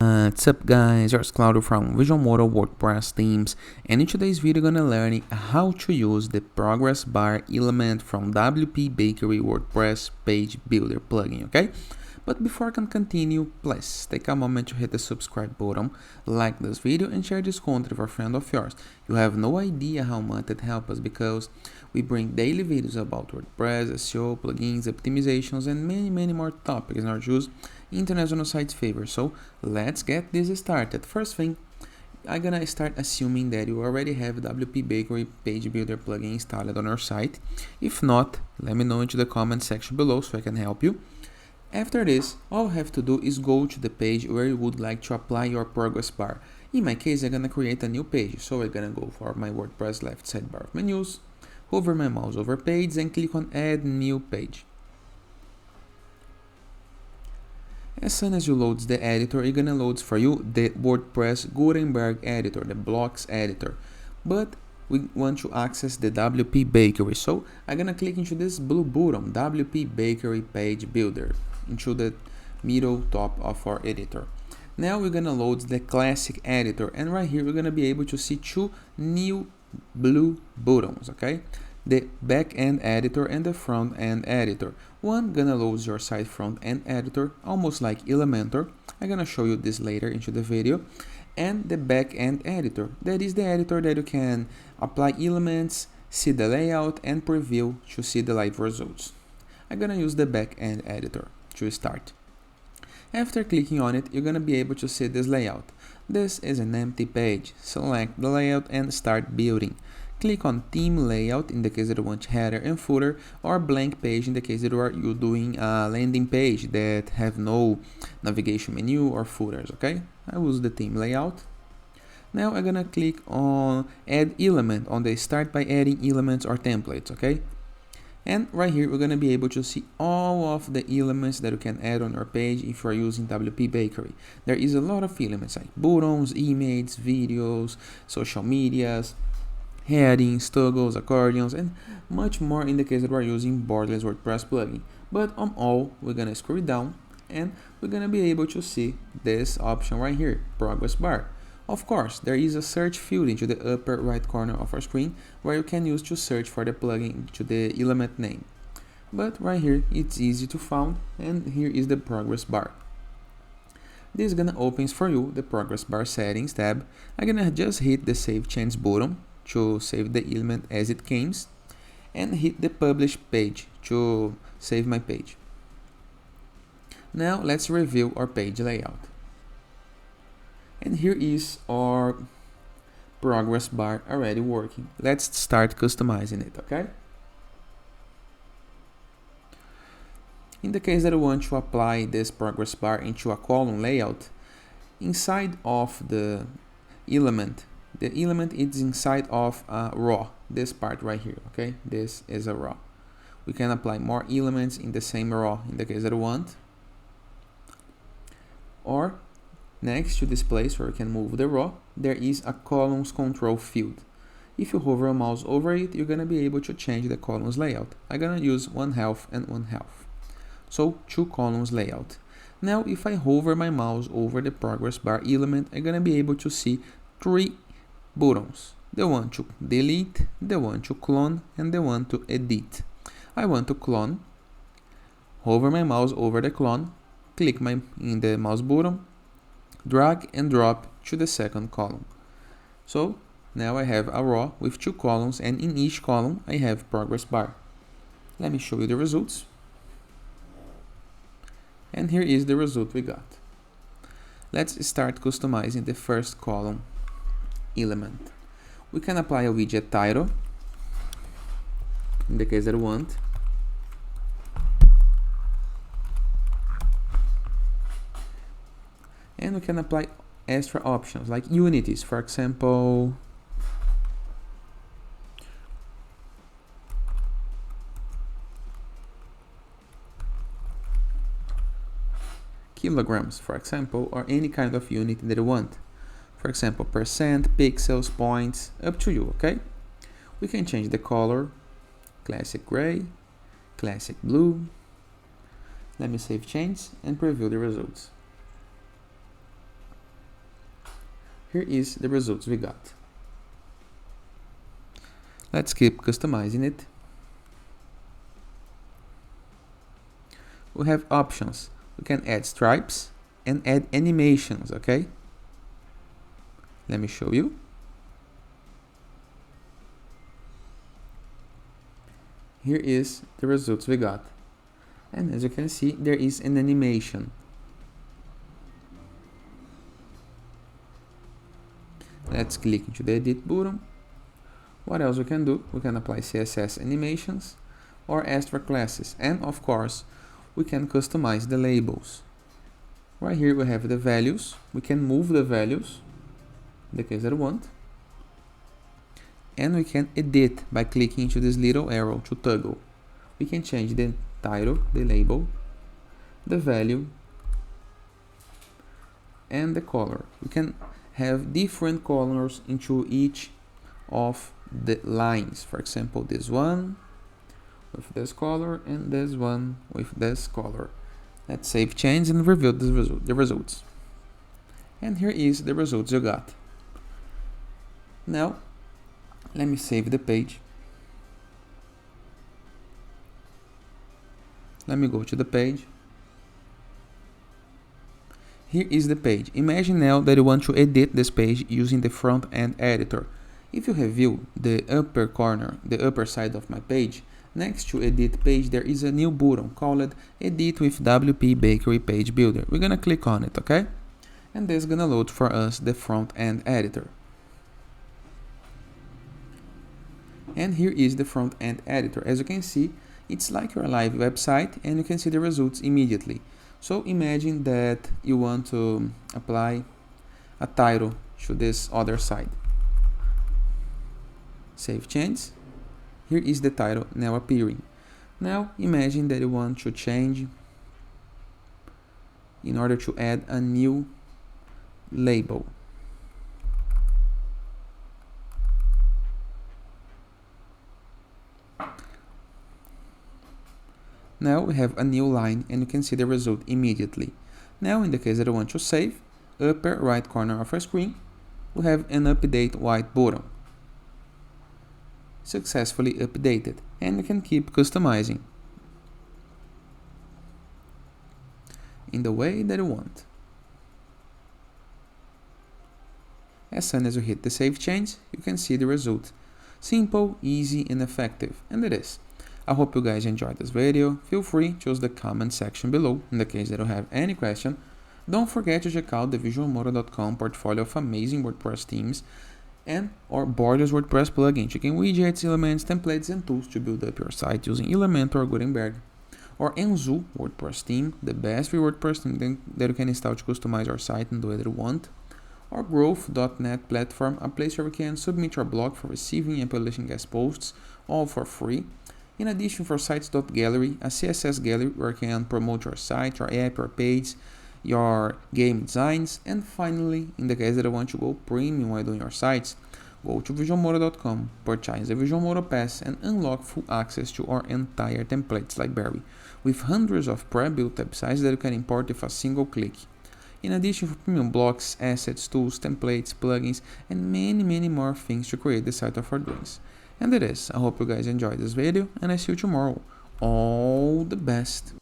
What's up guys, it's Claudio from Visual Model WordPress themes, and in today's video gonna learn how to use the progress bar element from WPBakery WordPress page builder plugin, okay? But before I can continue, please take a moment to hit the subscribe button, like this video and share this content with a friend of yours. You have no idea how much it helps us because we bring daily videos about WordPress, SEO, plugins, optimizations and many more topics in our choose international sites favor. So let's get this started. First thing, I'm gonna start assuming that you already have WPBakery page builder plugin installed on your site. If not, let me know into the comment section below so I can help you. After this, all you have to do is go to the page where you would like to apply your progress bar. In my case, I'm gonna create a new page, so I'm gonna go for my WordPress left sidebar of menus, hover my mouse over page and click on add new page. As soon as you load the editor, it's gonna load for you the WordPress Gutenberg editor, the blocks editor. But we want to access the WPBakery, so I'm gonna click into this blue button, WPBakery page builder, into the middle top of our editor. Now we're gonna load the classic editor, and right here we're gonna be able to see two new blue buttons, okay? The back-end editor and the front-end editor. One gonna load your site front-end editor, almost like Elementor. I'm gonna show you this later into the video. And the back-end editor. That is the editor that you can apply elements, see the layout, and preview to see the live results. I'm gonna use the back-end editor to start. After clicking on it, you're gonna be able to see this layout. This is an empty page. Select the layout and start building. Click on theme layout in the case that you want header and footer, or blank page in the case that you're doing a landing page that have no navigation menu or footers, okay? I use the theme layout. Now I'm gonna click on add element on the start by adding elements or templates, okay? And right here we're gonna be able to see all of the elements that you can add on your page if you're using WPBakery. There is a lot of elements like buttons, images, videos, social medias, headings, toggles, accordions, and much more in the case that we're using borderless WordPress plugin. But on all, we're gonna scroll down and we're gonna be able to see this option right here, progress bar. Of course, there is a search field into the upper right corner of our screen where you can use to search for the plugin to the element name. But right here, it's easy to find, and here is the progress bar. This is gonna open for you the progress bar settings tab. I'm gonna just hit the save change button to save the element as it comes, and hit the publish page to save my page. Now let's review our page layout. And here is our progress bar already working. Let's start customizing it, okay? In the case that you want to apply this progress bar into a column layout, inside of the element is inside of a row, this part right here, okay? This is a row. We can apply more elements in the same row in the case that you want. Or next to this place where you can move the row, there is a columns control field. If you hover a mouse over it, you're gonna be able to change the columns layout. I'm gonna use 1/2 and 1/2. So 2 columns layout. Now if I hover my mouse over the progress bar element, I'm gonna be able to see 3 buttons. The one to delete, the one to clone, and the one to edit. I want to clone. Hover my mouse over the clone, click in the mouse button, drag and drop to the second column. So now I have a row with 2 columns, and in each column I have progress bar. Let me show you the results. And here is the result we got. Let's start customizing the first column element. We can apply a widget title in the case that we want. And we can apply extra options like unities, for example, kilograms, for example, or any kind of unit that you want. For example, percent, pixels, points, up to you, okay? We can change the color, classic gray, classic blue. Let me save change and preview the results. here is the results we got. Let's keep customizing it. We have options. We can add stripes and add animations, okay? Let me show you. Here is the results we got. And as you can see, there is an animation. Let's click into the edit button. What else we can do? We can apply CSS animations or ask for classes. And of course, we can customize the labels. Right here we have the values. We can move the values in the case that we want. And we can edit by clicking into this little arrow to toggle. We can change the title, the label, the value, and the color. We can have different colors into each of the lines. For example, this one with this color and this one with this color. Let's save change and review the results. And here is the results you got. Now, let me save the page. Let me go to the page. Here is the page. Imagine now that you want to edit this page using the Frontend editor. If you review the upper corner, the upper side of my page, next to Edit Page, there is a new button called Edit with WPBakery Page Builder. We're gonna click on it, okay? And this is gonna load for us the Frontend editor. And here is the Frontend editor. As you can see, it's like your live website and you can see the results immediately. So imagine that you want to apply a title to this other side. Save change. Here is the title now appearing. Now imagine that you want to change in order to add a new label. Now we have a new line and you can see the result immediately. Now in the case that I want to save, upper right corner of our screen, we have an update white button. Successfully updated, and you can keep customizing in the way that you want. As soon as you hit the save change, you can see the result. Simple, easy, and effective, and it is. I hope you guys enjoyed this video. Feel free to use the comment section below in the case that you have any question. Don't forget to check out the visualmodo.com portfolio of amazing WordPress themes and or Borders WordPress plugin, checking widgets, elements, templates, and tools to build up your site using Elementor or Gutenberg. Or Enzu WordPress theme, the best free WordPress theme that you can install to customize your site and do whatever you want. Or Growth.net platform, a place where you can submit your blog for receiving and publishing guest posts, all for free. In addition, for Sites.gallery, a CSS gallery where you can promote your site, your app, your page, your game designs. And finally, in the case that you want to go premium while doing your sites, go to visualmodo.com, purchase the Visualmodo Pass, and unlock full access to our entire templates library, with hundreds of pre-built websites that you can import with a single click. In addition, for premium blocks, assets, tools, templates, plugins, and many more things to create the site of our dreams. And it is. I hope you guys enjoyed this video, and I see you tomorrow. All the best.